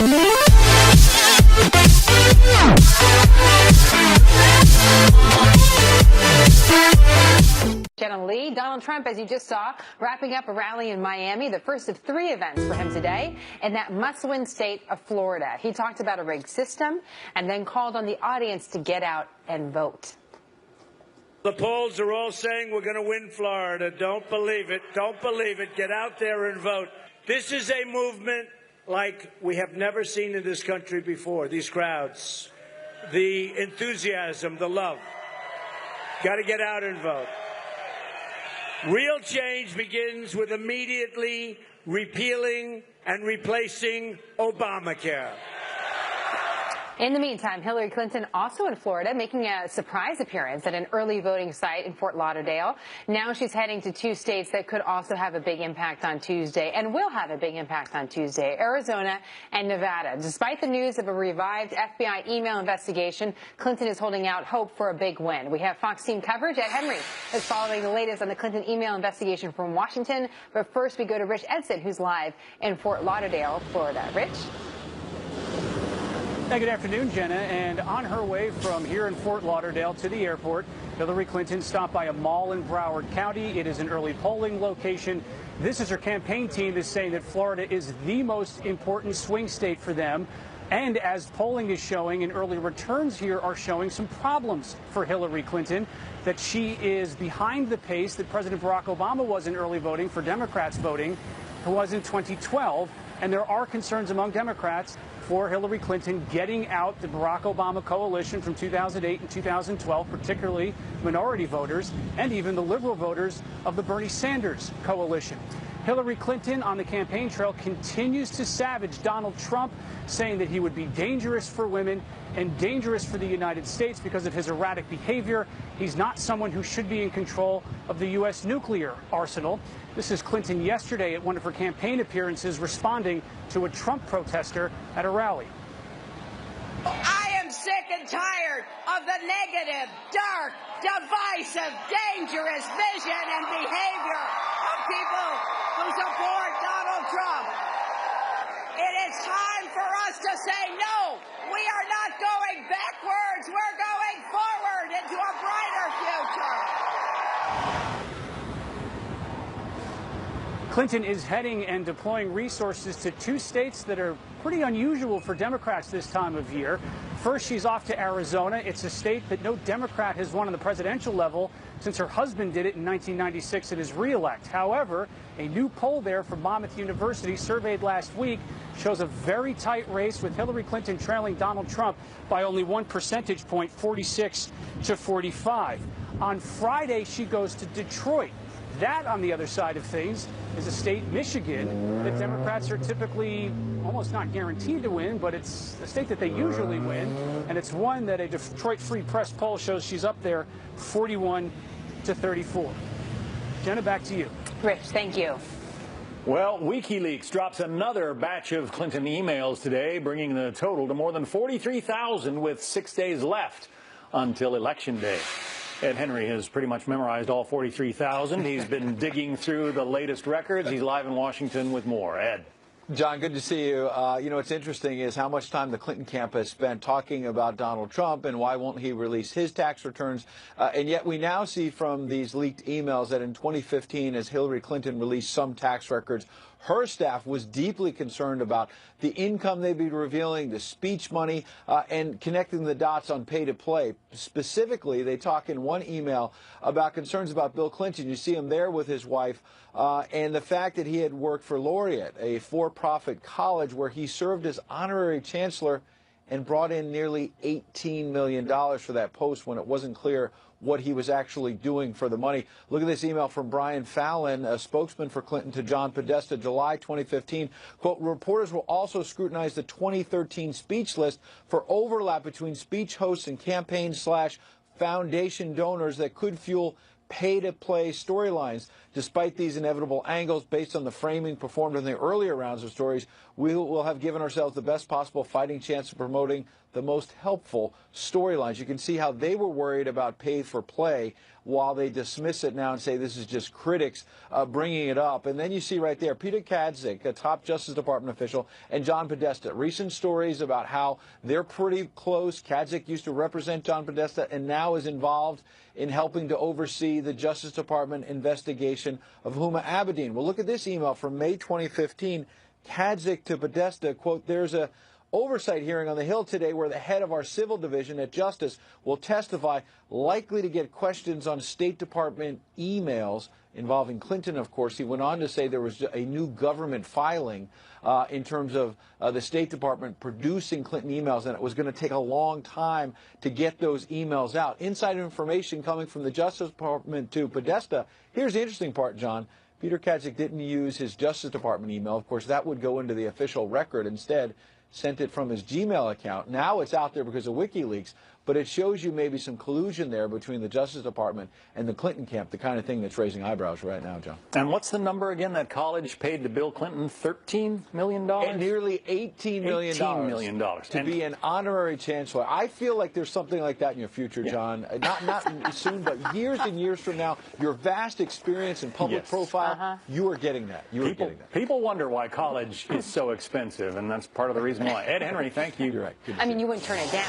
Lee, Donald Trump, as you just saw, wrapping up a rally in Miami, the first of 3 events for him today in that must-win state of Florida. He talked about a rigged system and then called on the audience to get out and vote. The polls are all saying we're going to win Florida. Don't believe it. Don't believe it. Get out there and vote. This is a movement like we have never seen in this country before. These crowds, the enthusiasm, the love. Got to get out and vote. Real change begins with immediately repealing and replacing Obamacare. In the meantime, Hillary Clinton also in Florida, making a surprise appearance at an early voting site in Fort Lauderdale. Now she's heading to 2 states that could also have a big impact on Tuesday and will have a big impact on Tuesday, Arizona and Nevada. Despite the news of a revived FBI email investigation, Clinton is holding out hope for a big win. We have Fox team coverage. Ed Henry is following the latest on the Clinton email investigation from Washington. But first, we go to Rich Edson, who's live in Fort Lauderdale, Florida. Rich? Hey, good afternoon, Jenna. And on her way from here in Fort Lauderdale to the airport, Hillary Clinton stopped by a mall in Broward County. It is an early polling location. This is her campaign team is saying that Florida is the most important swing state for them. And as polling is showing and early returns here are showing some problems for Hillary Clinton, that she is behind the pace that President Barack Obama was in early voting for Democrats voting, who was in 2012. And there are concerns among Democrats for Hillary Clinton getting out the Barack Obama coalition from 2008 and 2012, particularly minority voters and even the liberal voters of the Bernie Sanders coalition. Hillary Clinton on the campaign trail continues to savage Donald Trump, saying that he would be dangerous for women and dangerous for the United States because of his erratic behavior. He's not someone who should be in control of the U.S. nuclear arsenal. This is Clinton yesterday at one of her campaign appearances responding to a Trump protester at a rally. I am sick and tired of the negative, dark, divisive, dangerous vision and behavior of people who support Donald Trump. It is time for us to say no. We are not going backwards. We're going forward into a brighter future. Clinton is heading and deploying resources to 2 states that are pretty unusual for Democrats this time of year. First, she's off to Arizona. It's a state that no Democrat has won on the presidential level since her husband did it in 1996 in his reelect. However, a new poll there from Monmouth University surveyed last week shows a very tight race with Hillary Clinton trailing Donald Trump by only 1 percentage point, 46 to 45. On Friday, she goes to Detroit. That, on the other side of things, is a state, Michigan, that Democrats are typically almost not guaranteed to win, but it's a state that they usually win, and it's one that a Detroit Free Press poll shows she's up there 41 to 34. Jenna, back to you. Rich, thank you. Well, Wikileaks drops another batch of Clinton emails today, bringing the total to more than 43,000 with 6 days left until Election Day. Ed Henry has pretty much memorized all 43,000. He's been digging through the latest records. He's live in Washington with more. Ed. John, good to see you. You know, what's interesting is how much time the Clinton camp has spent talking about Donald Trump and why won't he release his tax returns. And yet we now see from these leaked emails that in 2015, as Hillary Clinton released some tax records, her staff was deeply concerned about the income they'd be revealing, the speech money, and connecting the dots on pay-to-play. Specifically, they talk in one email about concerns about Bill Clinton. You see him there with his wife, and the fact that he had worked for Laureate, a for-profit college where he served as honorary chancellor and brought in nearly $18 million for that post when it wasn't clear what he was actually doing for the money. Look at this email from Brian Fallon, a spokesman for Clinton, to John Podesta, July 2015. Quote, reporters will also scrutinize the 2013 speech list for overlap between speech hosts and campaign/foundation donors that could fuel pay-to-play storylines. Despite these inevitable angles, based on the framing performed in the earlier rounds of stories, we will have given ourselves the best possible fighting chance of promoting the most helpful storylines. You can see how they were worried about pay for play while they dismiss it now and say this is just critics bringing it up. And then you see right there Peter Kadzik, a top Justice Department official, and John Podesta. Recent stories about how they're pretty close. Kadzik used to represent John Podesta and now is involved in helping to oversee the Justice Department investigation of Huma Abedin. Well, look at this email from May 2015. Kadzik to Podesta, quote, "There's a oversight hearing on the Hill today where the head of our civil division at Justice will testify, likely to get questions on State Department emails involving Clinton, of course." He went on to say there was a new government filing in terms of the State Department producing Clinton emails, and it was going to take a long time to get those emails out. Inside information coming from the Justice Department to Podesta. Here's the interesting part, John. Peter Kadzik didn't use his Justice Department email. Of course, that would go into the official record. Instead, sent it from his Gmail account. Now it's out there because of WikiLeaks, but it shows you maybe some collusion there between the Justice Department and the Clinton camp, the kind of thing that's raising eyebrows right now, John. And what's the number again that college paid to Bill Clinton? $13 million? Nearly $18 million. $18 million. To be an honorary chancellor. I feel like there's something like that in your future, John. Not soon, but years and years from now, your vast experience and public profile, you are getting that. You are getting that. People wonder why college is so expensive, and that's part of the reason why. Ed Henry, thank you. You're right. I mean, you wouldn't turn it down.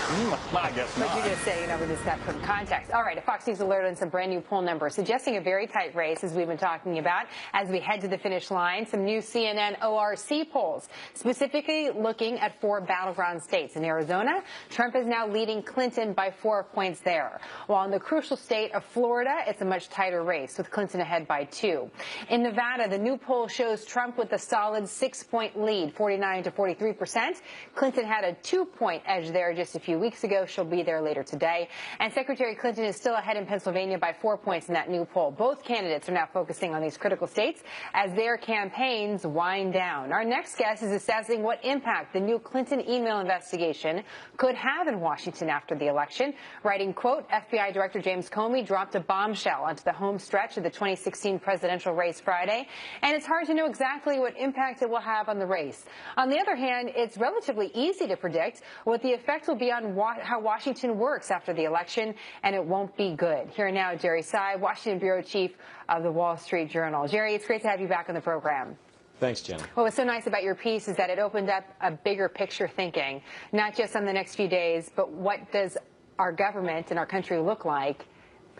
I guess not. But you're just saying, we just got some context. All right, a Fox News alert on some brand new poll numbers suggesting a very tight race, as we've been talking about, as we head to the finish line. Some new CNN ORC polls, specifically looking at 4 battleground states. In Arizona, Trump is now leading Clinton by 4 points there. While in the crucial state of Florida, it's a much tighter race, with Clinton ahead by 2. In Nevada, the new poll shows Trump with a solid 6-point lead, 49 to 43%. Clinton had a 2-point edge there just a few weeks ago. She'll be there later today. And Secretary Clinton is still ahead in Pennsylvania by 4 points in that new poll. Both candidates are now focusing on these critical states as their campaigns wind down. Our next guest is assessing what impact the new Clinton email investigation could have in Washington after the election. Writing, quote, FBI Director James Comey dropped a bombshell onto the home stretch of the 2016 presidential race Friday, and it's hard to know exactly what impact it will have on the race. On the other hand, it's relatively easy to predict what the effect will be on how Washington works after the election, and it won't be good. Here now, Jerry Tsai, Washington Bureau Chief of the Wall Street Journal. Jerry, it's great to have you back on the program. Thanks, Jen. What was so nice about your piece is that it opened up a bigger picture thinking, not just on the next few days, but what does our government and our country look like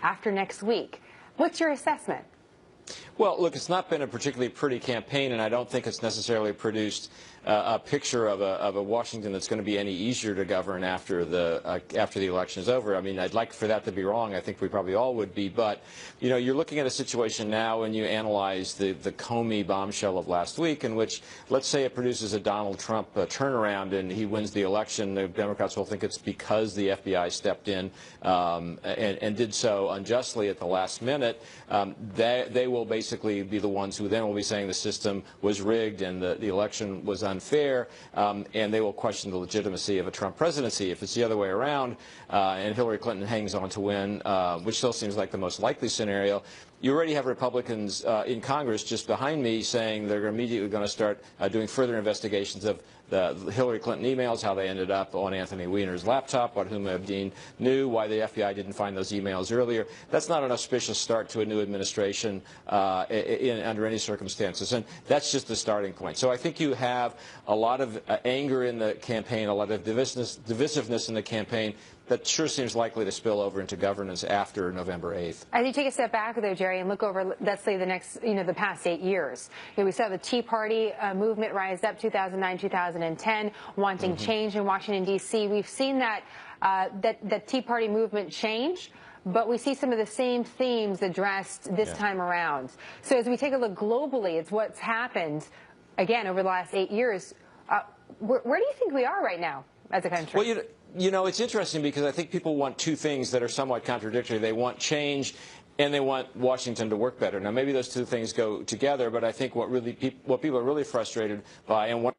after next week? What's your assessment? Well, look, it's not been a particularly pretty campaign, and I don't think it's necessarily produced a picture of a Washington that's going to be any easier to govern after the election is over. I mean, I'd like for that to be wrong. I think we probably all would be. But, you know, you're looking at a situation now when you analyze the Comey bombshell of last week, in which, let's say it produces a Donald Trump turnaround and he wins the election. The Democrats will think it's because the FBI stepped in and did so unjustly at the last minute. They will basically be the ones who then will be saying the system was rigged and the election was unfair, and they will question the legitimacy of a Trump presidency. If it's the other way around and Hillary Clinton hangs on to win, which still seems like the most likely scenario, you already have Republicans in Congress just behind me saying they're immediately going to start doing further investigations of the Hillary Clinton emails, how they ended up on Anthony Weiner's laptop, what Huma Abedin knew, why the FBI didn't find those emails earlier. That's not an auspicious start to a new administration under any circumstances, and that's just the starting point. So I think you have a lot of anger in the campaign, a lot of divisiveness in the campaign that sure seems likely to spill over into governance after November 8th. As you take a step back there, Jerry, and look over, let's say, the next, the past 8 years. We saw the Tea Party movement rise up 2009, 2010, wanting change in Washington, D.C. We've seen that Tea Party movement change, but we see some of the same themes addressed this time around. So as we take a look globally, it's what's happened, again, over the last 8 years. Where do you think we are right now as a country? Well, you know, it's interesting because I think people want two things that are somewhat contradictory. They want change and they want Washington to work better. Now, maybe those two things go together, but I think what people are really frustrated by, and what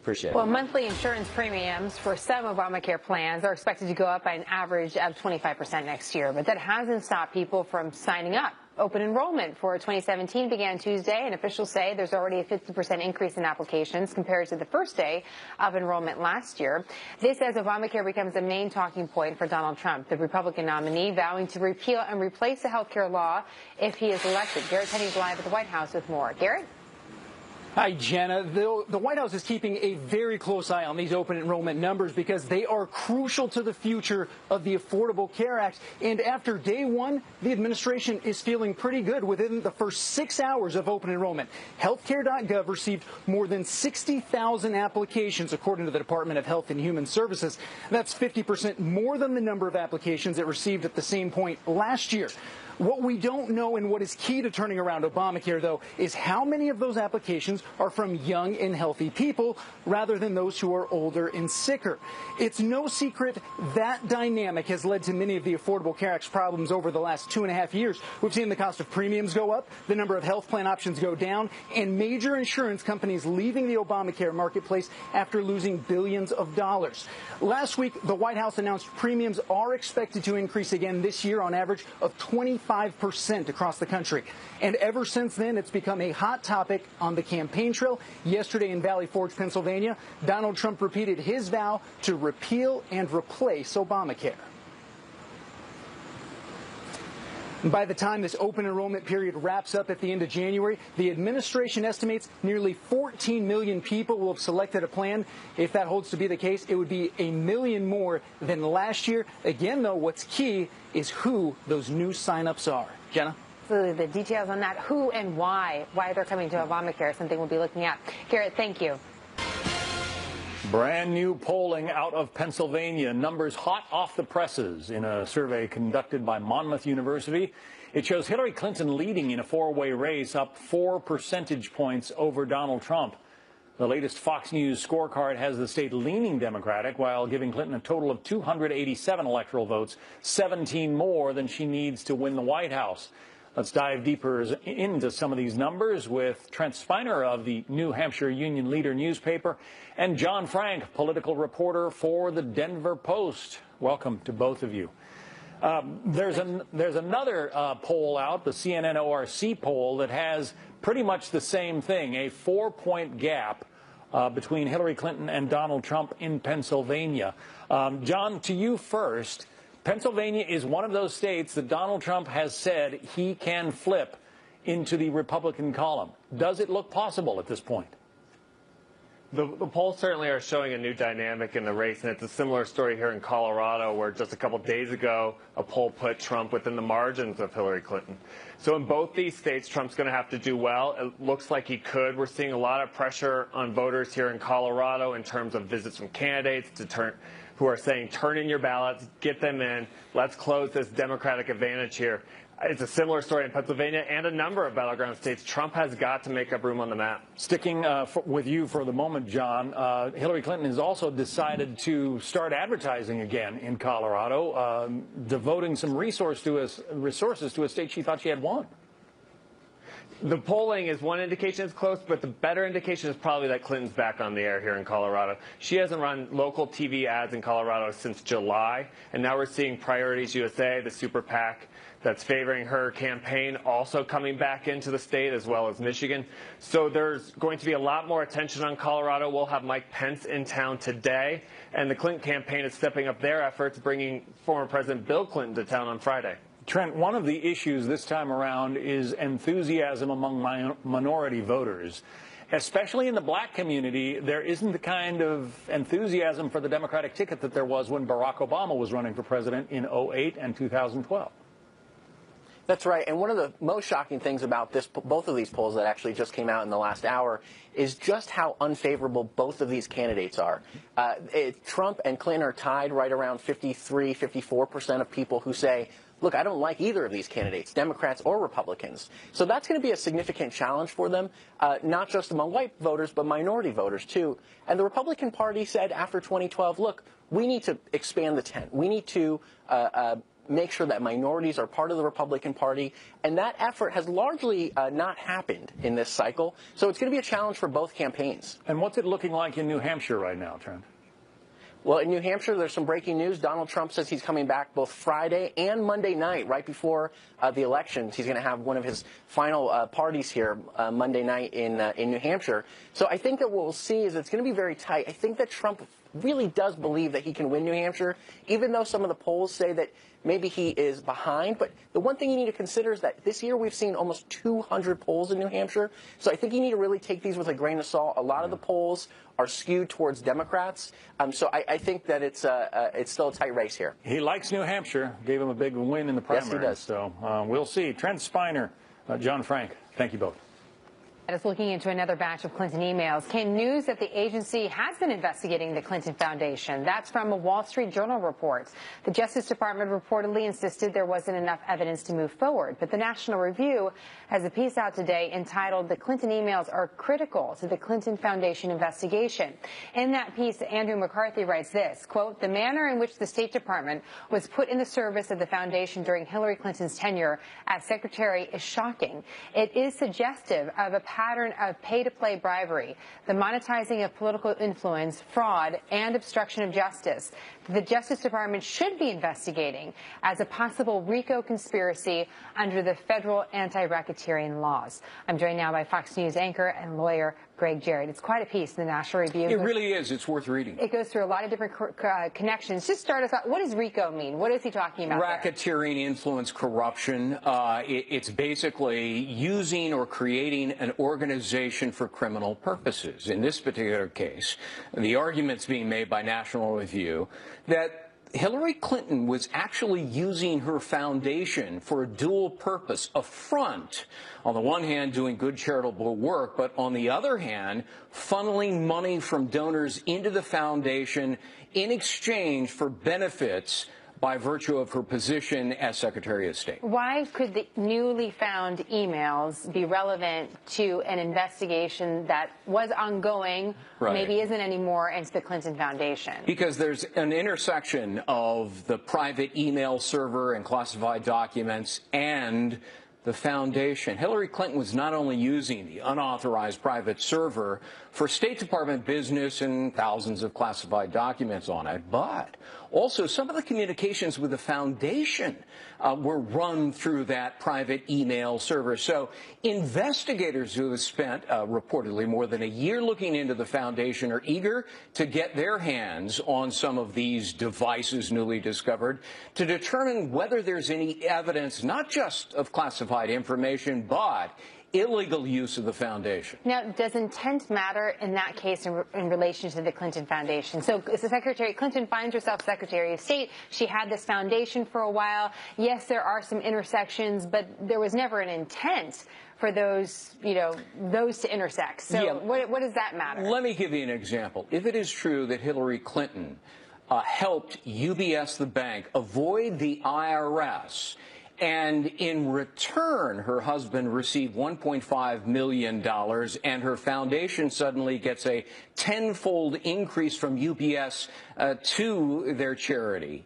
Appreciate it. Well, monthly insurance premiums for some Obamacare plans are expected to go up by an average of 25% next year, but that hasn't stopped people from signing up. Open enrollment for 2017 began Tuesday, and officials say there's already a 50% increase in applications compared to the first day of enrollment last year. This as Obamacare becomes the main talking point for Donald Trump, the Republican nominee, vowing to repeal and replace the health care law if he is elected. Garrett Tenney's live at the White House with more. Garrett? Hi, Jenna. The White House is keeping a very close eye on these open enrollment numbers because they are crucial to the future of the Affordable Care Act. And after day one, the administration is feeling pretty good within the first 6 hours of open enrollment. Healthcare.gov received more than 60,000 applications, according to the Department of Health and Human Services. That's 50% more than the number of applications it received at the same point last year. What we don't know and what is key to turning around Obamacare, though, is how many of those applications are from young and healthy people rather than those who are older and sicker. It's no secret that dynamic has led to many of the Affordable Care Act's problems over the last 2.5 years. We've seen the cost of premiums go up, the number of health plan options go down, and major insurance companies leaving the Obamacare marketplace after losing billions of dollars. Last week, the White House announced premiums are expected to increase again this year on average of 25% across the country. And ever since then, it's become a hot topic on the campaign trail. Yesterday in Valley Forge, Pennsylvania, Donald Trump repeated his vow to repeal and replace Obamacare. By the time this open enrollment period wraps up at the end of January, the administration estimates nearly 14 million people will have selected a plan. If that holds to be the case, it would be 1 million more than last year. Again, though, what's key is who those new signups are. Jenna? The details on that, who and why they're coming to Obamacare, is something we'll be looking at. Garrett, thank you. Brand new polling out of Pennsylvania. Numbers hot off the presses in a survey conducted by Monmouth University. It shows Hillary Clinton leading in a four-way race, up 4 percentage points over Donald Trump. The latest Fox News scorecard has the state leaning Democratic while giving Clinton a total of 287 electoral votes, 17 more than she needs to win the White House. Let's dive deeper into some of these numbers with Trent Spiner of the New Hampshire Union Leader newspaper and John Frank, political reporter for the Denver Post. Welcome to both of you. There's another poll out, the CNN ORC poll, that has pretty much the same thing, a 4-point gap between Hillary Clinton and Donald Trump in Pennsylvania. John, to you first. Pennsylvania is one of those states that Donald Trump has said he can flip into the Republican column. Does it look possible at this point? The polls certainly are showing a new dynamic in the race, and it's a similar story here in Colorado, where just a couple days ago, a poll put Trump within the margins of Hillary Clinton. So in both these states, Trump's going to have to do well. It looks like he could. We're seeing a lot of pressure on voters here in Colorado in terms of visits from candidates who are saying, turn in your ballots, get them in, let's close this Democratic advantage here. It's a similar story in Pennsylvania and a number of battleground states. Trump has got to make up room on the map. Sticking with you for the moment, John, Hillary Clinton has also decided to start advertising again in Colorado, devoting some resources to a state she thought she had won. The polling is one indication it's close, but the better indication is probably that Clinton's back on the air here in Colorado. She hasn't run local TV ads in Colorado since July, and now we're seeing Priorities USA, the super PAC that's favoring her campaign, also coming back into the state, as well as Michigan. So there's going to be a lot more attention on Colorado. We'll have Mike Pence in town today, and the Clinton campaign is stepping up their efforts, bringing former President Bill Clinton to town on Friday. Trent, one of the issues this time around is enthusiasm among minority voters. Especially in the black community, there isn't the kind of enthusiasm for the Democratic ticket that there was when Barack Obama was running for president in 2008 and 2012. That's right. And one of the most shocking things about both of these polls that actually just came out in the last hour is just how unfavorable both of these candidates are. Trump and Clinton are tied right around 53, 54% of people who say, look, I don't like either of these candidates, Democrats or Republicans. So that's going to be a significant challenge for them, not just among white voters, but minority voters, too. And the Republican Party said after 2012, look, we need to expand the tent. We need to make sure that minorities are part of the Republican Party. And that effort has largely not happened in this cycle. So it's going to be a challenge for both campaigns. And what's it looking like in New Hampshire right now, Trent? Well, in New Hampshire, there's some breaking news. Donald Trump says he's coming back both Friday and Monday night, right before the elections. He's going to have one of his final parties here Monday night in New Hampshire. So I think that what we'll see is it's going to be very tight. I think that Trump really does believe that he can win New Hampshire, even though some of the polls say that maybe he is behind. But the one thing you need to consider is that this year we've seen almost 200 polls in New Hampshire. So I think you need to really take these with a grain of salt. A lot of the polls are skewed towards Democrats. So I think that it's still a tight race here. He likes New Hampshire. Gave him a big win in the primary. Yes, he does. So we'll see. Trent Spiner, John Frank, thank you both. Is looking into another batch of Clinton emails. Came news that the agency has been investigating the Clinton Foundation. That's from a Wall Street Journal report. The Justice Department reportedly insisted there wasn't enough evidence to move forward. But the National Review has a piece out today entitled "The Clinton Emails Are Critical to the Clinton Foundation Investigation." In that piece, Andrew McCarthy writes this, quote, "The manner in which the State Department was put in the service of the foundation during Hillary Clinton's tenure as secretary is shocking. It is suggestive of a pattern of pay-to-play bribery, the monetizing of political influence, fraud, and obstruction of justice. The Justice Department should be investigating as a possible RICO conspiracy under the federal anti-racketeering laws." I'm joined now by Fox News anchor and lawyer Greg Jarrett. It's quite a piece in the National Review. It really is. It's worth reading. It goes through a lot of different connections. Just start us out. What does RICO mean? What is he talking about? Racketeering, influence, corruption. It's basically using or creating an organization for criminal purposes. In this particular case, the argument's being made by National Review that Hillary Clinton was actually using her foundation for a dual purpose, a front, on the one hand doing good charitable work, but on the other hand funneling money from donors into the foundation in exchange for benefits by virtue of her position as Secretary of State. Why could the newly found emails be relevant to an investigation that was ongoing, maybe isn't anymore, into the Clinton Foundation? Because there's an intersection of the private email server and classified documents and the foundation. Hillary Clinton was not only using the unauthorized private server for State Department business and thousands of classified documents on it, but also some of the communications with the foundation were run through that private email server. So investigators who have spent reportedly more than a year looking into the foundation are eager to get their hands on some of these devices newly discovered to determine whether there's any evidence not just of classified information but illegal use of the foundation. Now, does intent matter in that case in relation to the Clinton Foundation? So Secretary Clinton finds herself Secretary of State. She had this foundation for a while. Yes, there are some intersections, but there was never an intent for those, those to intersect. So what does that matter? Let me give you an example. If it is true that Hillary Clinton helped UBS, the bank, avoid the IRS, and in return, her husband received $1.5 million, and her foundation suddenly gets a tenfold increase from UBS to their charity.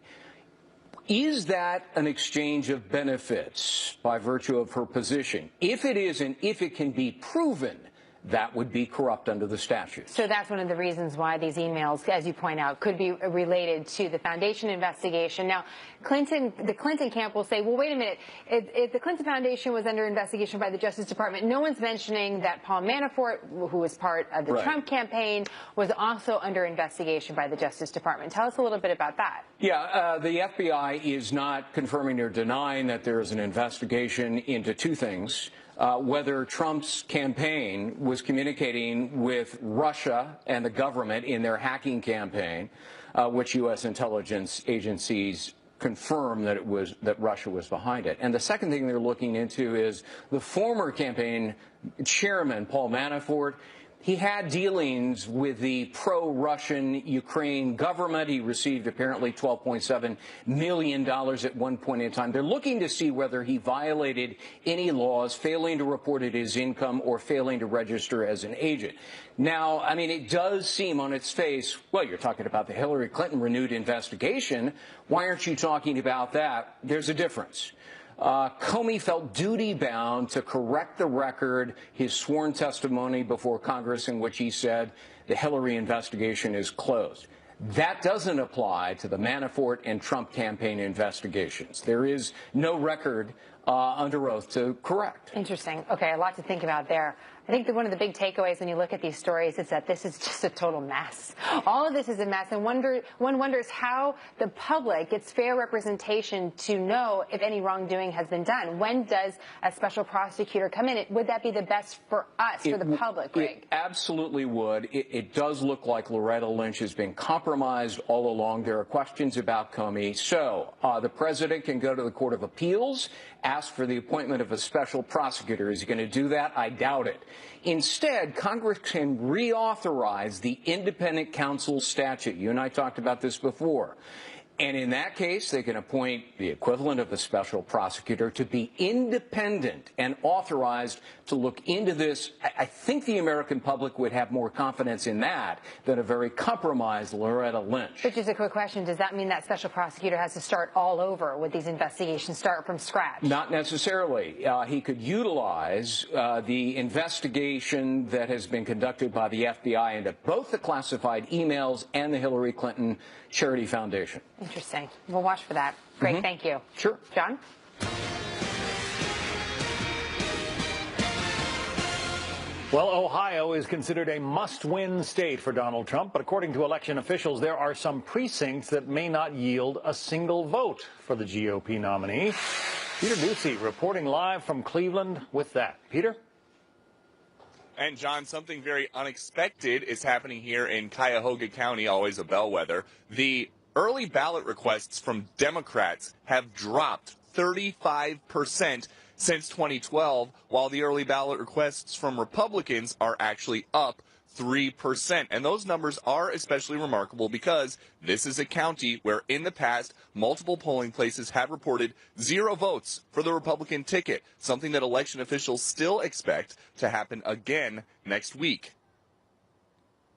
Is that an exchange of benefits by virtue of her position? If it is, and if it can be proven, that would be corrupt under the statute. So that's one of the reasons why these emails, as you point out, could be related to the foundation investigation. Now, the Clinton camp will say, well, wait a minute, if the Clinton Foundation was under investigation by the Justice Department, no one's mentioning that Paul Manafort, who was part of the Trump campaign, was also under investigation by the Justice Department. Tell us a little bit about that. Yeah, the FBI is not confirming or denying that there is an investigation into two things. Whether Trump's campaign was communicating with Russia and the government in their hacking campaign, which U.S. intelligence agencies confirm that Russia was behind it. And the second thing they're looking into is the former campaign chairman, Paul Manafort. He had dealings with the pro-Russian Ukraine government. He received apparently $12.7 million at one point in time. They're looking to see whether he violated any laws, failing to report his income or failing to register as an agent. Now, I mean, it does seem on its face, well, you're talking about the Hillary Clinton renewed investigation. Why aren't you talking about that? There's a difference. Comey felt duty-bound to correct the record, his sworn testimony before Congress in which he said the Hillary investigation is closed. That doesn't apply to the Manafort and Trump campaign investigations. There is no record under oath to correct. Interesting. Okay, a lot to think about there. I think that one of the big takeaways when you look at these stories is that this is just a total mess. All of this is a mess, and one wonders how the public gets fair representation to know if any wrongdoing has been done. When does a special prosecutor come in? Would that be the best for us, for the public, Greg? It absolutely would. It does look like Loretta Lynch has been compromised all along. There are questions about Comey. So the president can go to the Court of Appeals, ask for the appointment of a special prosecutor. Is he going to do that? I doubt it. Instead, Congress can reauthorize the independent counsel statute. You and I talked about this before. And in that case, they can appoint the equivalent of a special prosecutor to be independent and authorized to look into this. I think the American public would have more confidence in that than a very compromised Loretta Lynch. But just a quick question. Does that mean that special prosecutor has to start all over with these investigations, start from scratch? Not necessarily. He could utilize the investigation that has been conducted by the FBI into both the classified emails and the Hillary Clinton Charity Foundation. Interesting. We'll watch for that. Greg, thank you. Sure. John? Well, Ohio is considered a must-win state for Donald Trump, but according to election officials, there are some precincts that may not yield a single vote for the GOP nominee. Peter Ducey reporting live from Cleveland with that. Peter? And, John, something very unexpected is happening here in Cuyahoga County, always a bellwether. The early ballot requests from Democrats have dropped 35% since 2012, while the early ballot requests from Republicans are actually up 3%. And those numbers are especially remarkable because this is a county where in the past multiple polling places have reported 0 votes for the Republican ticket, something that election officials still expect to happen again next week.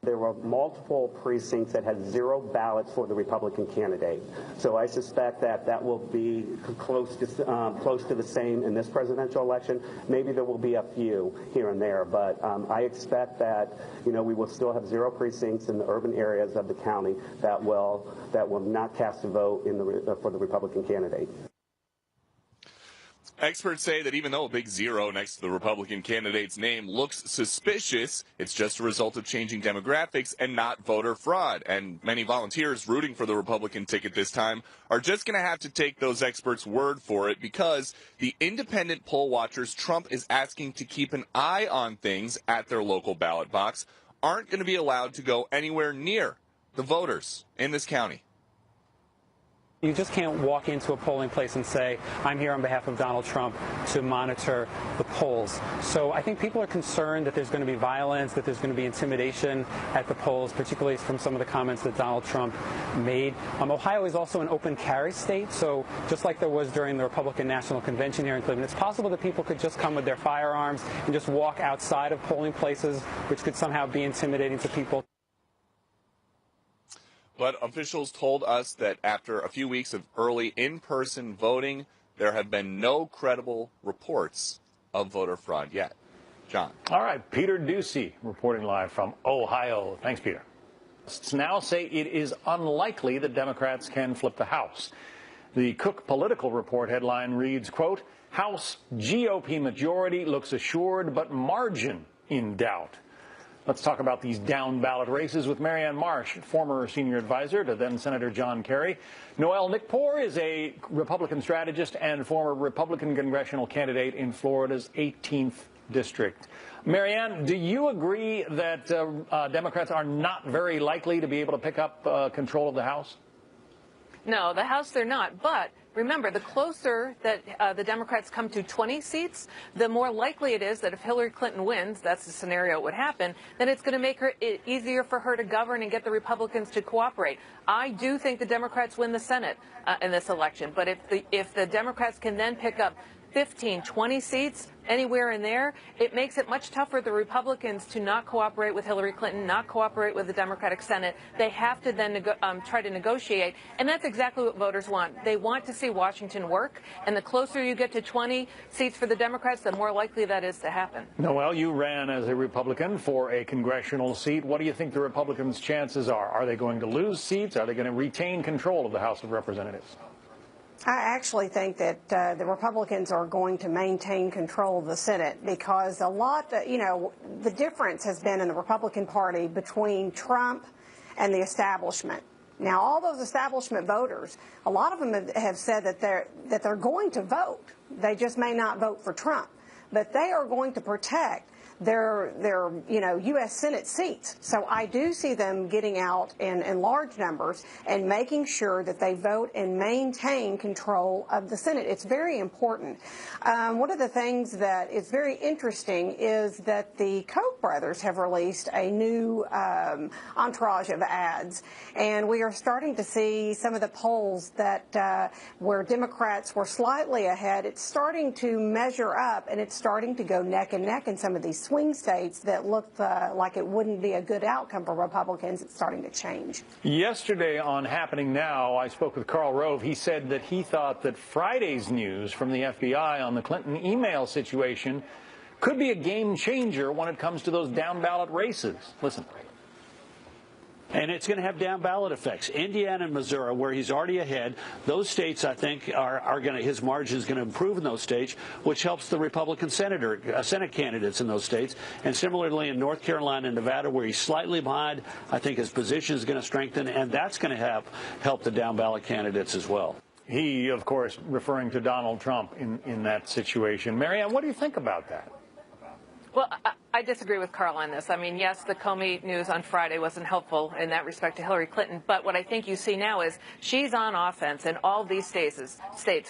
There were multiple precincts that had 0 ballots for the Republican candidate. So I suspect that that will be close to the same in this presidential election. Maybe there will be a few here and there, but I expect that, we will still have 0 precincts in the urban areas of the county that will not cast a vote for the Republican candidate. Experts say that even though a big 0 next to the Republican candidate's name looks suspicious, it's just a result of changing demographics and not voter fraud. And many volunteers rooting for the Republican ticket this time are just going to have to take those experts' word for it because the independent poll watchers Trump is asking to keep an eye on things at their local ballot box aren't going to be allowed to go anywhere near the voters in this county. You just can't walk into a polling place and say, I'm here on behalf of Donald Trump to monitor the polls. So I think people are concerned that there's going to be violence, that there's going to be intimidation at the polls, particularly from some of the comments that Donald Trump made. Ohio is also an open carry state, so just like there was during the Republican National Convention here in Cleveland, it's possible that people could just come with their firearms and just walk outside of polling places, which could somehow be intimidating to people. But officials told us that after a few weeks of early in-person voting, there have been no credible reports of voter fraud yet. John. All right, Peter Ducey reporting live from Ohio. Thanks, Peter. Now say it is unlikely that Democrats can flip the House. The Cook Political Report headline reads, quote, House GOP majority looks assured but margin in doubt. Let's talk about these down-ballot races with Marianne Marsh, former senior advisor to then-Senator John Kerry. Noel Nickpour is a Republican strategist and former Republican congressional candidate in Florida's 18th district. Marianne, do you agree that Democrats are not very likely to be able to pick up control of the House? No, the House they're not, but remember, the closer that the Democrats come to 20 seats, the more likely it is that if Hillary Clinton wins, that's the scenario it would happen, then it's going to make it easier for her to govern and get the Republicans to cooperate. I do think the Democrats win the Senate in this election, but if the Democrats can then pick up 15, 20 seats, anywhere in there, it makes it much tougher for the Republicans to not cooperate with Hillary Clinton, not cooperate with the Democratic Senate. They have to then try to negotiate, and that's exactly what voters want. They want to see Washington work, and the closer you get to 20 seats for the Democrats, the more likely that is to happen. Noel, you ran as a Republican for a congressional seat. What do you think the Republicans' chances are? Are they going to lose seats? Are they going to retain control of the House of Representatives? I actually think that the Republicans are going to maintain control of the Senate because the difference has been in the Republican Party between Trump and the establishment. Now, all those establishment voters, a lot of them have said that they're going to vote. They just may not vote for Trump, but they are going to protect their U.S. Senate seats. So I do see them getting out in large numbers and making sure that they vote and maintain control of the Senate. It's very important. One of the things that is very interesting is that the Koch brothers have released a new entourage of ads, and we are starting to see some of the polls that where Democrats were slightly ahead. It's starting to measure up, and it's starting to go neck and neck in some of these swing states that looked like it wouldn't be a good outcome for Republicans. It's starting to change. Yesterday on Happening Now, I spoke with Karl Rove. He said that he thought that Friday's news from the FBI on the Clinton email situation could be a game changer when it comes to those down-ballot races. Listen. And it's going to have down ballot effects. Indiana and Missouri, where he's already ahead, those states, I think, are going to, his margin is going to improve in those states, which helps the Republican Senate candidates in those states. And similarly in North Carolina and Nevada, where he's slightly behind, I think his position is going to strengthen, and that's going to help the down ballot candidates as well. He, of course, referring to Donald Trump in that situation. Marianne, what do you think about that? Well, I disagree with Karl on this. I mean, yes, the Comey news on Friday wasn't helpful in that respect to Hillary Clinton, but what I think you see now is she's on offense in all these states,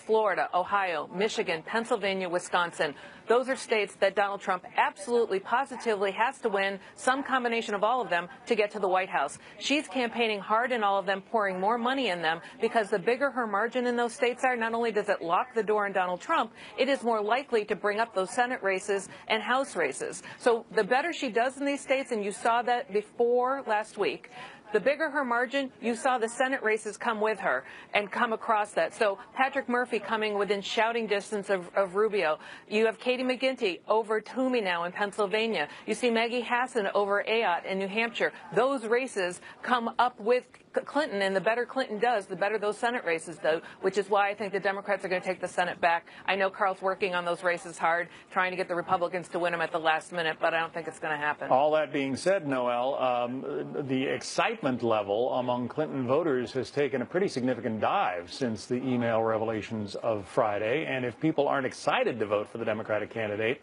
Florida, Ohio, Michigan, Pennsylvania, Wisconsin. Those are states that Donald Trump absolutely, positively has to win, some combination of all of them, to get to the White House. She's campaigning hard in all of them, pouring more money in them, because the bigger her margin in those states are, not only does it lock the door on Donald Trump, it is more likely to bring up those Senate races and House races. So the better she does in these states, and you saw that before last week, the bigger her margin, you saw the Senate races come with her and come across that. So Patrick Murphy coming within shouting distance of Rubio. You have Katie McGinty over Toomey now in Pennsylvania. You see Maggie Hassan over Ayotte in New Hampshire. Those races come up with Clinton, and the better Clinton does, the better those Senate races do, which is why I think the Democrats are going to take the Senate back. I know Karl's working on those races hard, trying to get the Republicans to win them at the last minute, but I don't think it's going to happen. All that being said, Noel, the excitement level among Clinton voters has taken a pretty significant dive since the email revelations of Friday, and if people aren't excited to vote for the Democratic candidate,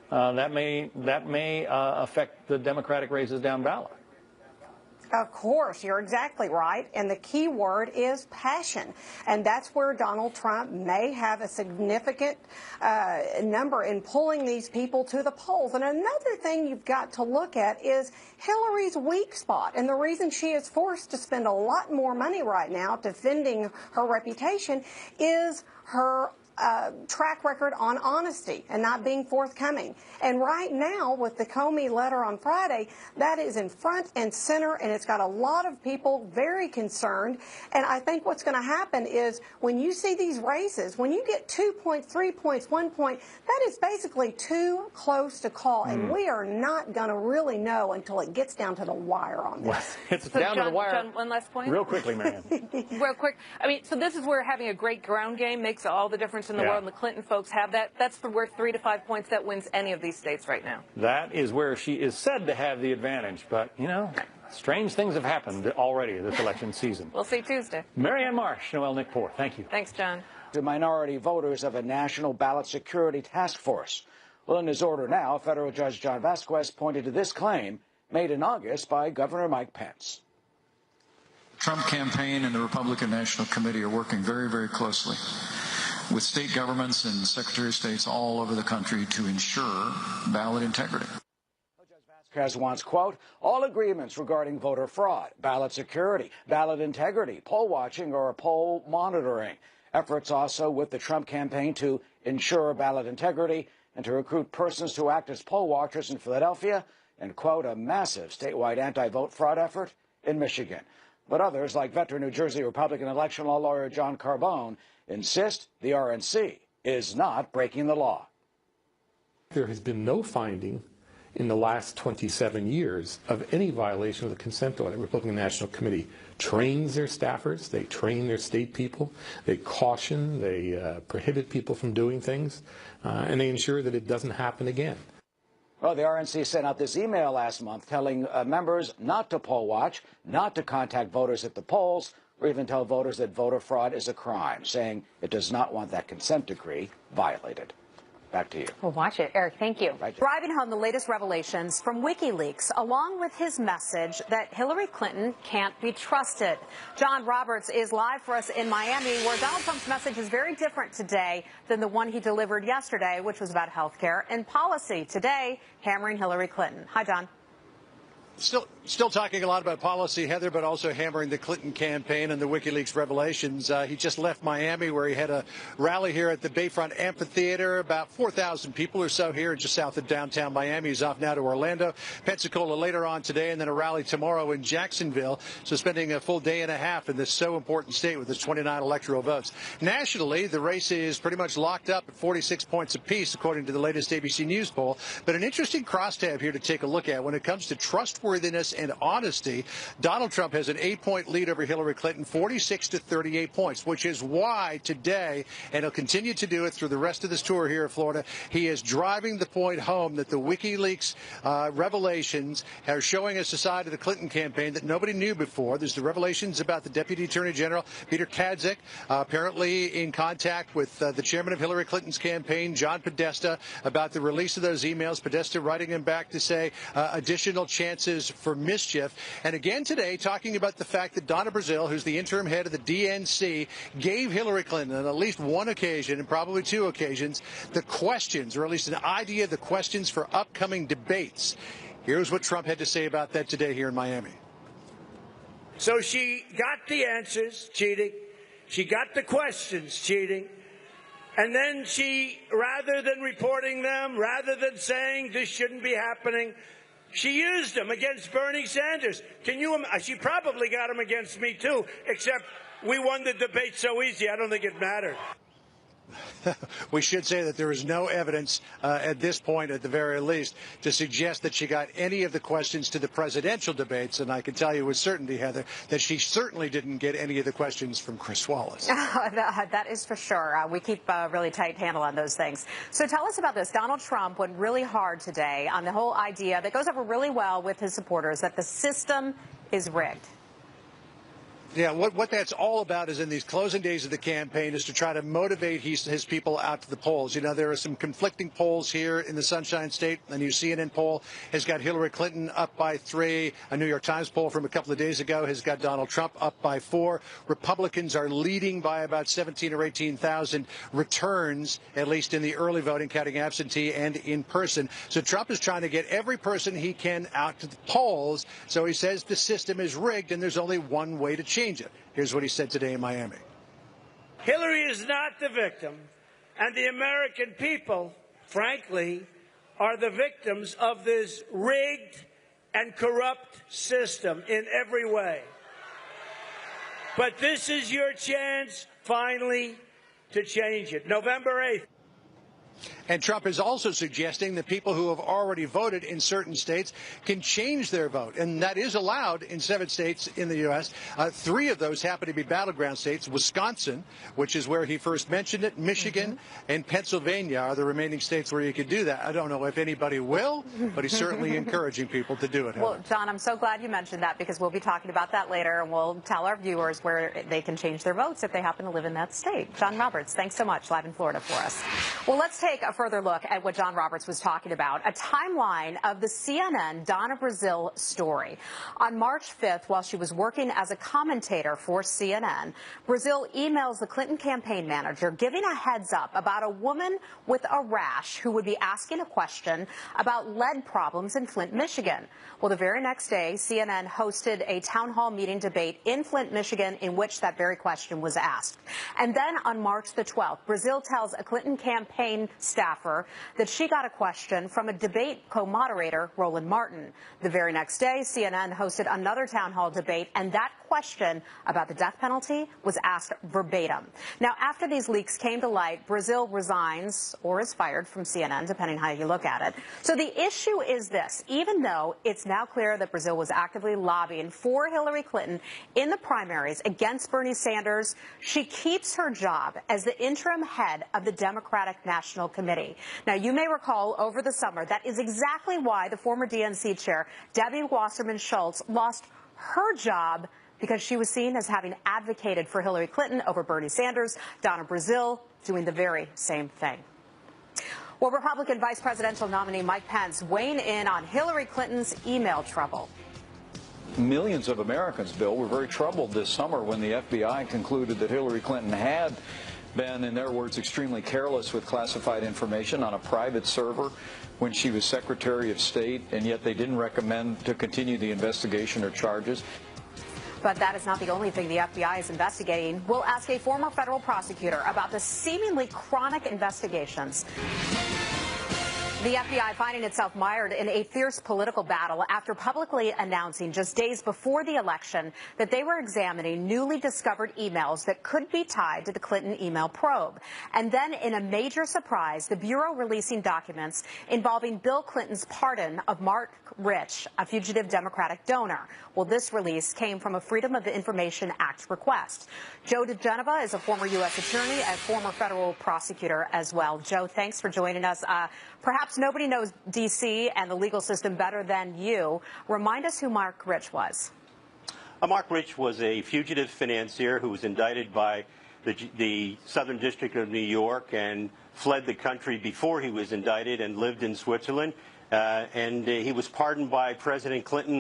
that may affect the Democratic races down ballot. Of course, you're exactly right. And the key word is passion. And that's where Donald Trump may have a significant number in pulling these people to the polls. And another thing you've got to look at is Hillary's weak spot. And the reason she is forced to spend a lot more money right now defending her reputation is her track record on honesty and not being forthcoming. And right now, with the Comey letter on Friday, that is in front and center, and it's got a lot of people very concerned. And I think what's going to happen is when you see these races, when you get 2 points, 3 points, 1 point, that is basically too close to call. And we are not going to really know until it gets down to the wire on this. It's so down to the wire. John, one last point. Real quickly, Marianne. Real quick. I mean, so this is where having a great ground game makes all the difference in the world, and the Clinton folks have that. That's worth 3 to 5 points. That wins any of these states right now. That is where she is said to have the advantage. But, you know, strange things have happened already this election season. We'll see Tuesday. Marianne Marsh, Noel Nickpour, thank you. Thanks, John. The minority voters of a national ballot security task force. Well, in his order now, federal judge John Vasquez pointed to this claim made in August by Governor Mike Pence. Trump campaign and the Republican National Committee are working very, very closely with state governments and Secretary of States all over the country to ensure ballot integrity. Vasquez wants, quote, all agreements regarding voter fraud, ballot security, ballot integrity, poll watching or poll monitoring. Efforts also with the Trump campaign to ensure ballot integrity and to recruit persons to act as poll watchers in Philadelphia, and, quote, a massive statewide anti-vote fraud effort in Michigan. But others, like veteran New Jersey Republican election law lawyer John Carbone, insist the RNC is not breaking the law. There has been no finding in the last 27 years of any violation of the consent order. The Republican National Committee trains their staffers, they train their state people, they caution, they prohibit people from doing things, and they ensure that it doesn't happen again. Well, the RNC sent out this email last month telling members not to poll watch, not to contact voters at the polls, or even tell voters that voter fraud is a crime, saying it does not want that consent decree violated. Back to you. We'll watch it. Eric, thank you. Right. Driving home the latest revelations from Wikileaks, along with his message that Hillary Clinton can't be trusted. John Roberts is live for us in Miami, where Donald Trump's message is very different today than the one he delivered yesterday, which was about health care and policy. Today, hammering Hillary Clinton. Hi, John. Still talking a lot about policy, Heather, but also hammering the Clinton campaign and the WikiLeaks revelations. He just left Miami, where he had a rally here at the Bayfront Amphitheater. About 4,000 people or so here just south of downtown Miami. He's off now to Orlando, Pensacola later on today, and then a rally tomorrow in Jacksonville. So spending a full day and a half in this so important state with its 29 electoral votes. Nationally, the race is pretty much locked up at 46 points apiece, according to the latest ABC News poll. But an interesting crosstab here to take a look at when it comes to trustworthiness and honesty. Donald Trump has an 8-point lead over Hillary Clinton, 46 to 38 points, which is why today, and he'll continue to do it through the rest of this tour here in Florida, he is driving the point home that the WikiLeaks revelations are showing us a side of the Clinton campaign that nobody knew before. There's the revelations about the Deputy Attorney General, Peter Kadzik, apparently in contact with the chairman of Hillary Clinton's campaign, John Podesta, about the release of those emails. Podesta writing him back to say additional chances for mischief. And again today, talking about the fact that Donna Brazile, who's the interim head of the DNC, gave Hillary Clinton on at least one occasion, and probably two occasions, the questions, or at least an idea of the questions for upcoming debates. Here's what Trump had to say about that today here in Miami. So she got the answers, cheating. She got the questions, cheating. And then she, rather than reporting them, rather than saying this shouldn't be happening, she used them against Bernie Sanders. She probably got them against me, too, except we won the debate so easy, I don't think it mattered. We should say that there is no evidence at this point, at the very least, to suggest that she got any of the questions to the presidential debates. And I can tell you with certainty, Heather, that she certainly didn't get any of the questions from Chris Wallace. That is for sure. We keep a really tight handle on those things. So tell us about this. Donald Trump went really hard today on the whole idea that goes over really well with his supporters, that the system is rigged. Yeah, what that's all about is in these closing days of the campaign is to try to motivate his people out to the polls. You know, there are some conflicting polls here in the Sunshine State. The new CNN poll has got Hillary Clinton up by 3. A New York Times poll from a couple of days ago has got Donald Trump up by 4. Republicans are leading by about 17 or 18,000 returns, at least in the early voting, counting absentee and in person. So Trump is trying to get every person he can out to the polls. So he says the system is rigged and there's only one way to change it. Here's what he said today in Miami. Hillary is not the victim, and the American people, frankly, are the victims of this rigged and corrupt system in every way. But this is your chance, finally, to change it. November 8th. And Trump is also suggesting that people who have already voted in certain states can change their vote. And that is allowed in 7 states in the U.S. 3 of those happen to be battleground states. Wisconsin, which is where he first mentioned it, Michigan, and Pennsylvania are the remaining states where you could do that. I don't know if anybody will, but he's certainly encouraging people to do it. Well, John, I'm so glad you mentioned that, because we'll be talking about that later, and we'll tell our viewers where they can change their votes if they happen to live in that state. John Roberts, thanks so much, live in Florida for us. Well, let's take a further look at what John Roberts was talking about, a timeline of the CNN Donna Brazile story. On March 5th, while she was working as a commentator for CNN, Brazile emails the Clinton campaign manager giving a heads up about a woman with a rash who would be asking a question about lead problems in Flint, Michigan. Well, the very next day, CNN hosted a town hall meeting debate in Flint, Michigan, in which that very question was asked. And then on March the 12th, Brazile tells a Clinton campaign staffer that she got a question from a debate co-moderator, Roland Martin. The very next day, CNN hosted another town hall debate, and that question about the death penalty was asked verbatim. Now, after these leaks came to light, Brazile resigns or is fired from CNN, depending how you look at it. So the issue is this. Even though it's now clear that Brazile was actively lobbying for Hillary Clinton in the primaries against Bernie Sanders, she keeps her job as the interim head of the Democratic National Committee. Now, you may recall over the summer that is exactly why the former DNC chair, Debbie Wasserman Schultz, lost her job because she was seen as having advocated for Hillary Clinton over Bernie Sanders. Donna Brazile doing the very same thing. Well, Republican Vice Presidential nominee Mike Pence weighing in on Hillary Clinton's email trouble. Millions of Americans, Bill, were very troubled this summer when the FBI concluded that Hillary Clinton had been, in their words, extremely careless with classified information on a private server when she was Secretary of State, and yet they didn't recommend to continue the investigation or charges. But that is not the only thing the FBI is investigating. We'll ask a former federal prosecutor about the seemingly chronic investigations. The FBI finding itself mired in a fierce political battle after publicly announcing just days before the election that they were examining newly discovered emails that could be tied to the Clinton email probe. And then, in a major surprise, the Bureau releasing documents involving Bill Clinton's pardon of Mark Rich, a fugitive Democratic donor. Well, this release came from a Freedom of Information Act request. Joe DeGeneva is a former U.S. attorney and former federal prosecutor as well. Joe, thanks for joining us. Perhaps nobody knows D.C. and the legal system better than you. Remind us who Mark Rich was. Mark Rich was a fugitive financier who was indicted by the Southern District of New York and fled the country before he was indicted and lived in Switzerland. And he was pardoned by President Clinton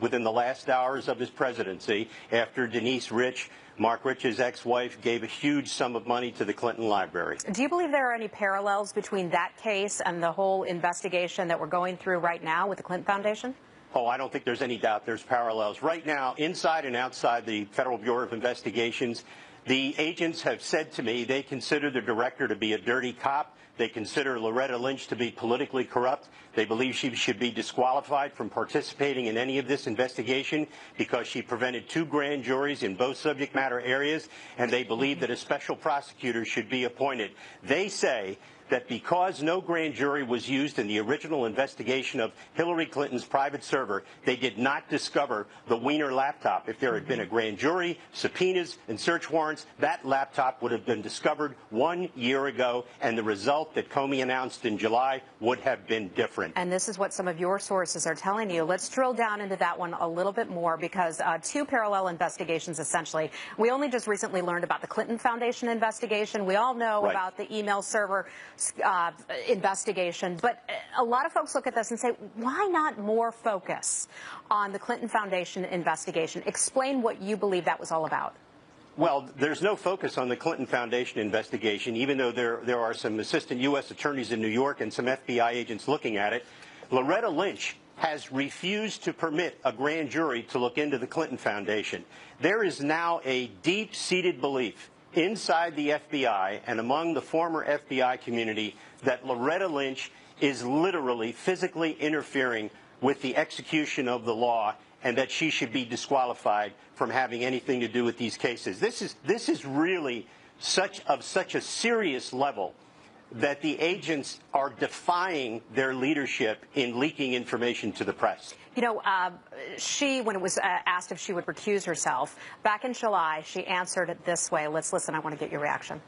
within the last hours of his presidency after Denise Rich, Mark Rich's ex-wife, gave a huge sum of money to the Clinton Library. Do you believe there are any parallels between that case and the whole investigation that we're going through right now with the Clinton Foundation? Oh, I don't think there's any doubt there's parallels. Right now, inside and outside the Federal Bureau of Investigations, the agents have said to me they consider the director to be a dirty cop. They consider Loretta Lynch to be politically corrupt. They believe she should be disqualified from participating in any of this investigation because she prevented 2 grand juries in both subject matter areas, and they believe that a special prosecutor should be appointed. They say that because no grand jury was used in the original investigation of Hillary Clinton's private server, they did not discover the Wiener laptop. If there had been a grand jury, subpoenas, and search warrants, that laptop would have been discovered 1 year ago, and the result that Comey announced in July would have been different. And this is what some of your sources are telling you. Let's drill down into that one a little bit more, because 2 parallel investigations, essentially. We only just recently learned about the Clinton Foundation investigation. We all know about the email server investigation, but a lot of folks look at this and say, why not more focus on the Clinton Foundation investigation? Explain what you believe that was all about. Well, there's no focus on the Clinton Foundation investigation, even though there are some assistant U.S. attorneys in New York and some FBI agents looking at it. Loretta Lynch has refused to permit a grand jury to look into the Clinton Foundation. There is now a deep-seated belief inside the FBI and among the former FBI community that Loretta Lynch is literally physically interfering with the execution of the law, and that she should be disqualified from having anything to do with these cases. This is really such a serious level that the agents are defying their leadership in leaking information to the press. You know, when it was asked if she would recuse herself, back in July, she answered it this way. Let's listen. I want to get your reaction.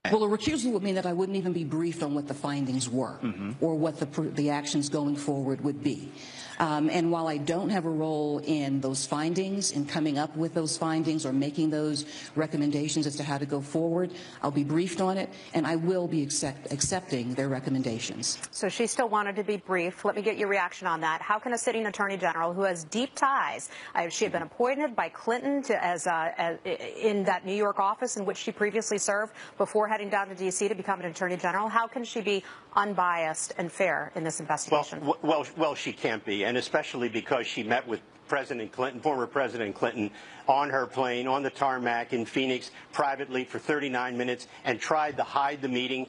Well, a recusal would mean that I wouldn't even be briefed on what the findings were or what the actions going forward would be. And while I don't have a role in those findings, in coming up with those findings or making those recommendations as to how to go forward, I'll be briefed on it, and I will be accepting their recommendations. So she still wanted to be briefed. Let me get your reaction on that. How can a sitting attorney general who has deep ties, she had been appointed by Clinton in that New York office in which she previously served before heading down to D.C. to become an attorney general, how can she be unbiased and fair in this investigation? Well, she can't be, and especially because she met with President Clinton, former President Clinton, on her plane, on the tarmac in Phoenix, privately for 39 minutes, and tried to hide the meeting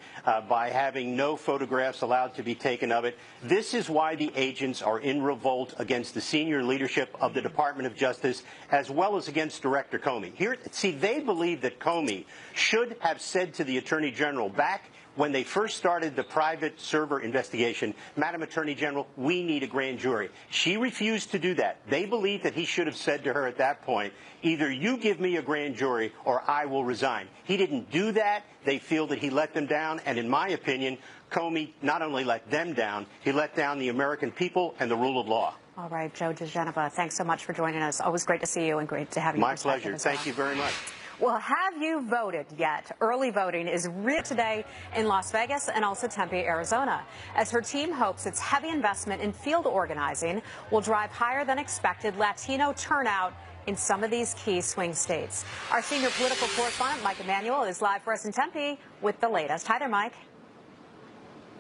by having no photographs allowed to be taken of it. This is why the agents are in revolt against the senior leadership of the Department of Justice, as well as against Director Comey. See, they believe that Comey should have said to the Attorney General back when they first started the private server investigation, Madam Attorney General, we need a grand jury. She refused to do that. They believe that he should have said to her at that point, either you give me a grand jury or I will resign. He didn't do that. They feel that he let them down. And in my opinion, Comey not only let them down, he let down the American people and the rule of law. All right, Joe DeGeneva, thanks so much for joining us. Always great to see you and great to have you. My pleasure. Thank you very much. Well, have you voted yet? Early voting is real today in Las Vegas and also Tempe, Arizona, as her team hopes its heavy investment in field organizing will drive higher than expected Latino turnout in some of these key swing states. Our senior political correspondent, Mike Emanuel, is live for us in Tempe with the latest. Hi there, Mike.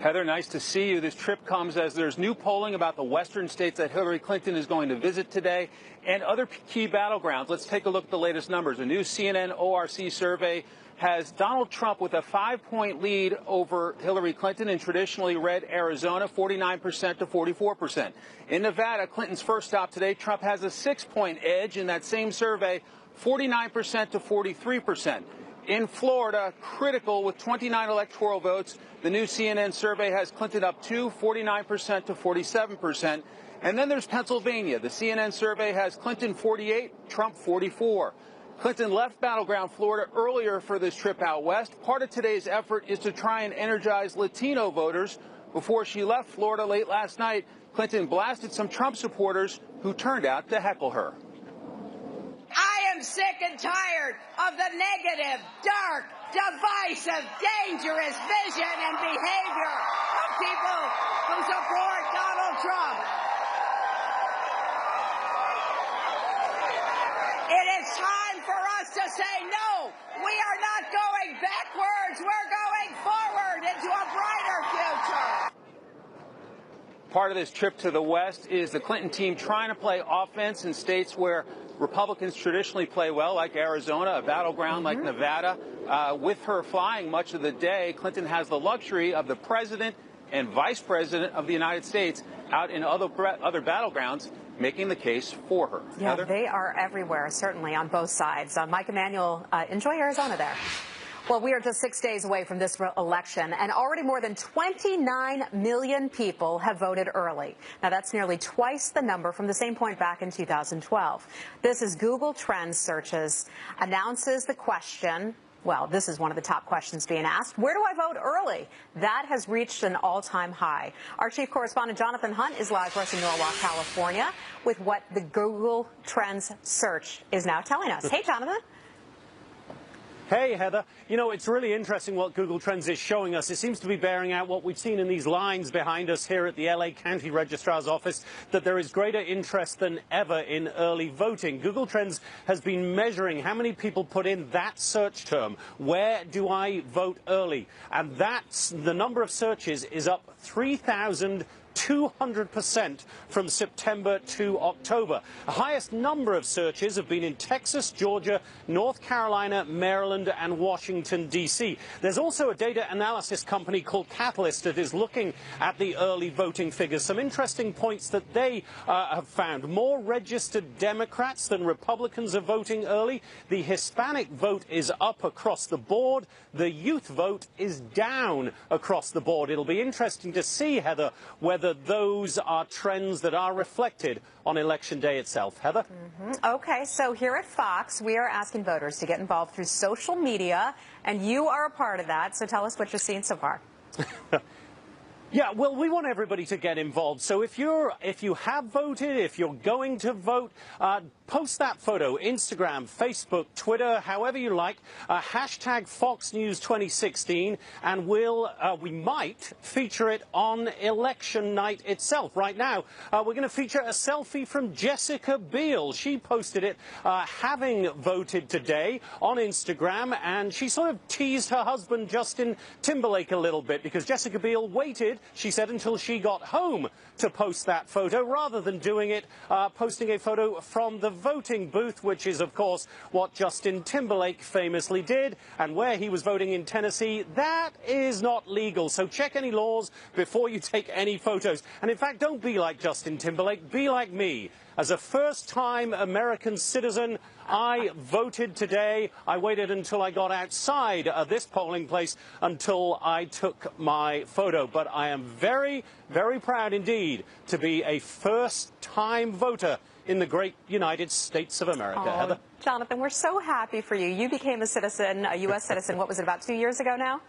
Heather, nice to see you. This trip comes as there's new polling about the western states that Hillary Clinton is going to visit today and other key battlegrounds. Let's take a look at the latest numbers. A new CNN ORC survey has Donald Trump with a 5-point lead over Hillary Clinton in traditionally red Arizona, 49% to 44%. In Nevada, Clinton's first stop today, Trump has a 6-point edge in that same survey, 49% to 43%. In Florida, critical with 29 electoral votes, the new CNN survey has Clinton up 49% to 47%. And then there's Pennsylvania. The CNN survey has Clinton 48, Trump 44. Clinton left battleground Florida earlier for this trip out west. Part of today's effort is to try and energize Latino voters. Before she left Florida late last night, Clinton blasted some Trump supporters who turned out to heckle her. I am sick and tired of the negative, dark, divisive, dangerous vision and behavior of people who support Donald Trump. It is time for us to say no. We are not going backwards. We're going forward into a brighter future. Part of this trip to the West is the Clinton team trying to play offense in states where Republicans traditionally play well, like Arizona, a battleground like Nevada. With her flying much of the day, Clinton has the luxury of the president and vice president of the United States out in other battlegrounds, making the case for her. Yeah, Heather? They are everywhere, certainly on both sides. Mike Emanuel, enjoy Arizona there. Well, we are just 6 days away from this election, and already more than 29 million people have voted early. Now, that's nearly twice the number from the same point back in 2012. This is Google Trends searches, announces the question. Well, this is one of the top questions being asked. Where do I vote early? That has reached an all-time high. Our chief correspondent, Jonathan Hunt, is live for us in Norwalk, California, with what the Google Trends search is now telling us. Hey, Jonathan. Hey, Heather. You know, it's really interesting what Google Trends is showing us. It seems to be bearing out what we've seen in these lines behind us here at the LA County Registrar's office, that there is greater interest than ever in early voting. Google Trends has been measuring how many people put in that search term, where do I vote early? And that's the number of searches is up 3,200% from September to October. The highest number of searches have been in Texas, Georgia, North Carolina, Maryland, and Washington, D.C. There's also a data analysis company called Catalyst that is looking at the early voting figures. Some interesting points that they have found. More registered Democrats than Republicans are voting early. The Hispanic vote is up across the board. The youth vote is down across the board. It'll be interesting to see, Heather, whether whether those are trends that are reflected on Election Day itself. Heather? Okay, so here at Fox, we are asking voters to get involved through social media, and you are a part of that. So tell us what you've seen so far. Yeah, well, we want everybody to get involved. So if you have voted, if you're going to vote, post that photo, Instagram, Facebook, Twitter, however you like, hashtag Fox News 2016, and we might feature it on election night itself. Right now, we're going to feature a selfie from Jessica Biel. She posted it having voted today on Instagram, and she sort of teased her husband, Justin Timberlake, a little bit, because Jessica Biel waited, she said, until she got home to post that photo, rather than doing it, posting a photo from the voting booth, which is, of course, what Justin Timberlake famously did, and where he was voting in Tennessee. That is not legal, so check any laws before you take any photos. And in fact, don't be like Justin Timberlake, be like me. As a first-time American citizen, I voted today. I waited until I got outside this polling place until I took my photo. But I am very, very proud indeed to be a first-time voter in the great United States of America. Heather? Jonathan, we're so happy for you. You became a citizen, a U.S. citizen, what was it, about 2 years ago now?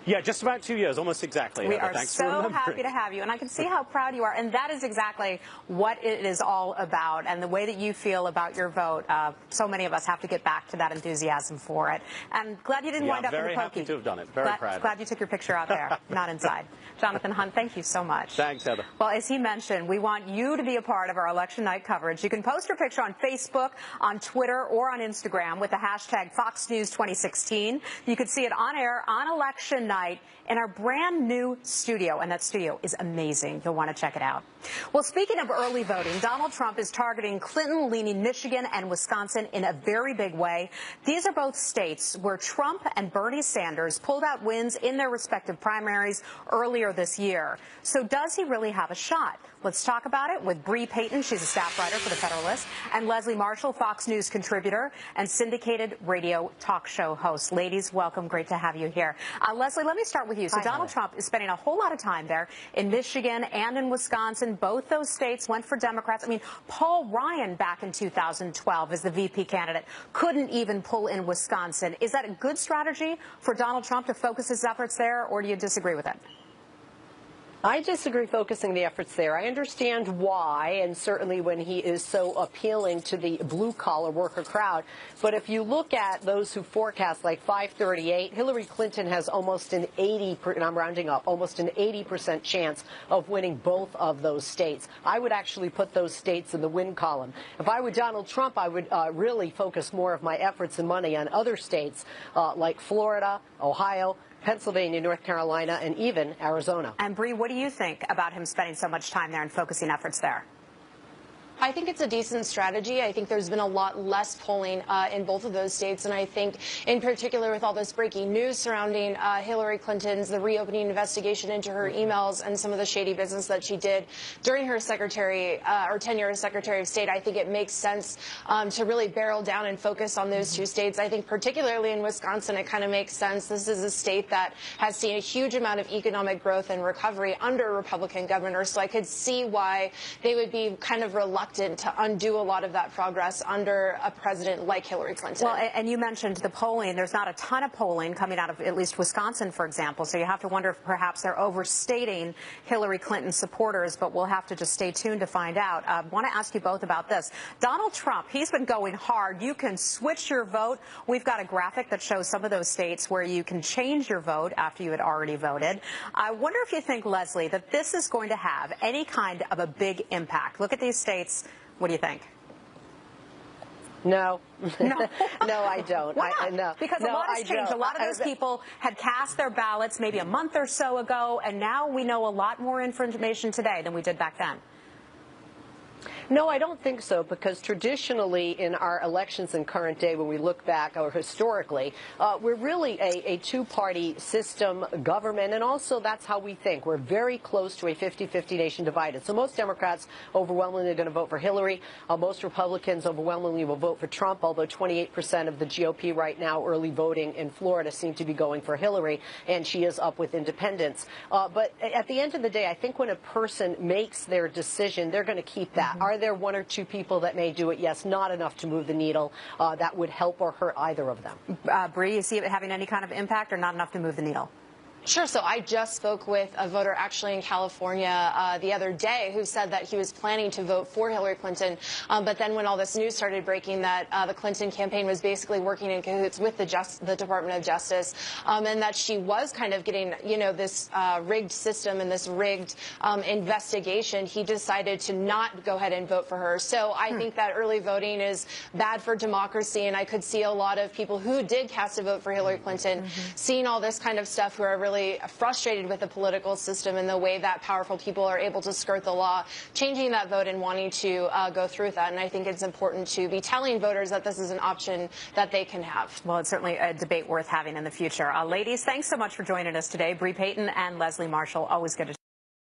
Yeah, just about 2 years, almost exactly. We are so happy to have you, and I can see how proud you are, and that is exactly what it is all about, and the way that you feel about your vote. So many of us have to get back to that enthusiasm for it. And glad you didn't wind up in the pokey. Very happy to have done it. Very proud. Glad you took your picture out there, not inside. Jonathan Hunt, thank you so much. Thanks, Heather. Well, as he mentioned, we want you to be a part of our election night coverage. You can post your picture on Facebook, on Twitter, or on Instagram with the hashtag Fox News 2016. You could see it on air on election night in our brand new studio, and that studio is amazing. You'll want to check it out. Well, speaking of early voting, Donald Trump is targeting Clinton-leaning Michigan and Wisconsin in a very big way. These are both states where Trump and Bernie Sanders pulled out wins in their respective primaries earlier this year. So does he really have a shot? Let's talk about it with Bree Payton. She's a staff writer for The Federalist, and Leslie Marshall, Fox News contributor and syndicated radio talk show host. Ladies, welcome. Great to have you here. Leslie, let me start with you. So Donald Trump is spending a whole lot of time there in Michigan and in Wisconsin. Both those states went for Democrats. I mean, Paul Ryan back in 2012 as the VP candidate couldn't even pull in Wisconsin. Is that a good strategy for Donald Trump to focus his efforts there, or do you disagree with it? I disagree focusing the efforts there. I understand why, and certainly when he is so appealing to the blue-collar worker crowd. But if you look at those who forecast like 538, Hillary Clinton has almost an 80%, and I'm rounding up, almost an 80% chance of winning both of those states. I would actually put those states in the win column. If I were Donald Trump, I would really focus more of my efforts and money on other states like Florida, Ohio, Pennsylvania, North Carolina, and even Arizona. And Bree, what do you think about him spending so much time there and focusing efforts there? I think it's a decent strategy. I think there's been a lot less polling in both of those states, and I think in particular with all this breaking news surrounding Hillary Clinton's, the reopening investigation into her emails and some of the shady business that she did during her tenure as Secretary of State, I think it makes sense to really barrel down and focus on those two states. I think particularly in Wisconsin, it kind of makes sense. This is a state that has seen a huge amount of economic growth and recovery under Republican governors, so I could see why they would be kind of reluctant to undo a lot of that progress under a president like Hillary Clinton. Well, and you mentioned the polling. There's not a ton of polling coming out of at least Wisconsin, for example, so you have to wonder if perhaps they're overstating Hillary Clinton supporters, but we'll have to just stay tuned to find out. I want to ask you both about this. Donald Trump, he's been going hard. You can switch your vote. We've got a graphic that shows some of those states where you can change your vote after you had already voted. I wonder if you think, Leslie, that this is going to have any kind of a big impact. Look at these states. What do you think? No. No, no, I don't. Why not? No. Because a lot has changed. A lot of those people had cast their ballots maybe a month or so ago, and now we know a lot more information today than we did back then. No, I don't think so, because traditionally in our elections in current day, when we look back, or historically, we're really a two-party system government, and also that's how we think. We're very close to a 50-50 nation divided. So most Democrats overwhelmingly are going to vote for Hillary. Most Republicans overwhelmingly will vote for Trump, although 28% of the GOP right now early voting in Florida seem to be going for Hillary, and she is up with independents. But at the end of the day, I think when a person makes their decision, they're going to keep that. Are there one or two people that may do it? Yes, not enough to move the needle that would help or hurt either of them. Bree, you see it having any kind of impact or not enough to move the needle? Sure. So I just spoke with a voter actually in California the other day who said that he was planning to vote for Hillary Clinton. But then when all this news started breaking that the Clinton campaign was basically working in cahoots with the Department of Justice, and that she was kind of getting, this rigged system and this rigged investigation, he decided to not go ahead and vote for her. So I think that early voting is bad for democracy. And I could see a lot of people who did cast a vote for Hillary Clinton seeing all this kind of stuff, who are really frustrated with the political system and the way that powerful people are able to skirt the law, changing that vote and wanting to go through with that. And I think it's important to be telling voters that this is an option that they can have. Well, it's certainly a debate worth having in the future. Ladies, thanks so much for joining us today. Bree Payton and Leslie Marshall, always good to